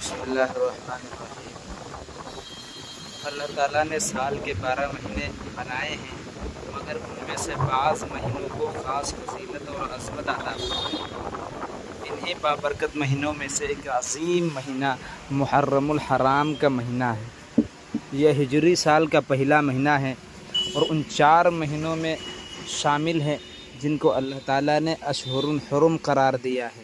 بسم اللہ الرحمن الرحیم۔ اللہ تعالیٰ نے سال کے 12 مہینے بنائے ہیں، مگر ان میں سے بعض مہینوں کو خاص فضیلت اور عظمت عطا فرمائی۔ انہی بابرکت مہینوں میں سے ایک عظیم مہینہ محرم الحرام کا مہینہ ہے۔ یہ ہجری سال کا پہلا مہینہ ہے اور ان 4 مہینوں میں شامل ہے جن کو اللہ تعالیٰ نے اشہر الحرم قرار دیا ہے۔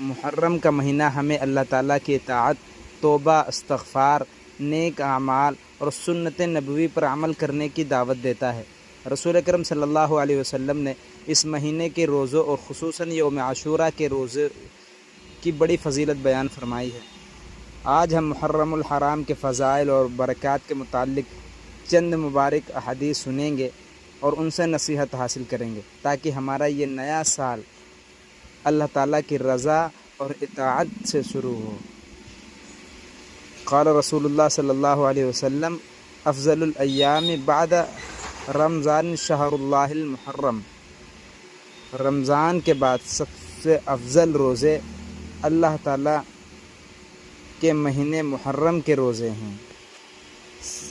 محرم کا مہینہ ہمیں اللہ تعالیٰ کی اطاعت، توبہ، استغفار، نیک اعمال اور سنت نبوی پر عمل کرنے کی دعوت دیتا ہے۔ رسول اکرم صلی اللہ علیہ وسلم نے اس مہینے کے روزوں اور خصوصاً یوم عاشوراء کے روزے کی بڑی فضیلت بیان فرمائی ہے۔ آج ہم محرم الحرام کے فضائل اور برکات کے متعلق چند مبارک احادیث سنیں گے اور ان سے نصیحت حاصل کریں گے تاکہ ہمارا یہ نیا سال اللہ تعالیٰ کی رضا اور اطاعت سے شروع ہو۔ قال رسول اللہ صلی اللہ علیہ وسلم افضل الایام بعد رمضان شہر اللہ المحرم۔ رمضان کے بعد سب سے افضل روزے اللہ تعالیٰ کے مہینے محرم کے روزے ہیں۔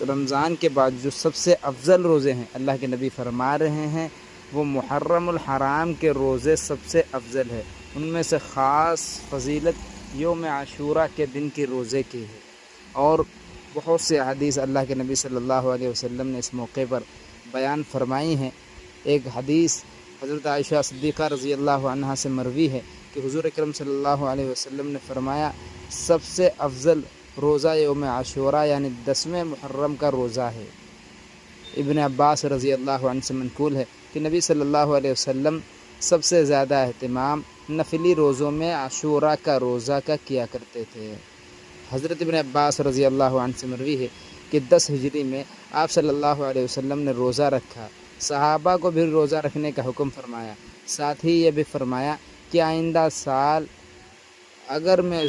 رمضان کے بعد جو سب سے افضل روزے ہیں، اللہ کے نبی فرما رہے ہیں، وہ محرم الحرام کے روزے سب سے افضل ہے۔ ان میں سے خاص فضیلت یوم عاشوراء کے دن کے روزے کی ہے، اور بہت سے حدیث اللہ کے نبی صلی اللہ علیہ وسلم نے اس موقع پر بیان فرمائی ہیں۔ ایک حدیث حضرت عائشہ صدیقہ رضی اللہ عنہا سے مروی ہے کہ حضور اکرم صلی اللہ علیہ وسلم نے فرمایا، سب سے افضل روزہ یوم عاشوراء یعنی 10ویں محرم کا روزہ ہے۔ ابن عباس رضی اللہ عنہ سے منقول ہے کہ نبی صلی اللہ علیہ وسلم سب سے زیادہ اہتمام نفلی روزوں میں عاشوراء کا روزہ کا کیا کرتے تھے۔ حضرت ابن عباس رضی اللہ عنہ سے مروی ہے کہ 10 ہجری میں آپ صلی اللہ علیہ وسلم نے روزہ رکھا، صحابہ کو بھی روزہ رکھنے کا حکم فرمایا، ساتھ ہی یہ بھی فرمایا کہ آئندہ سال اگر میں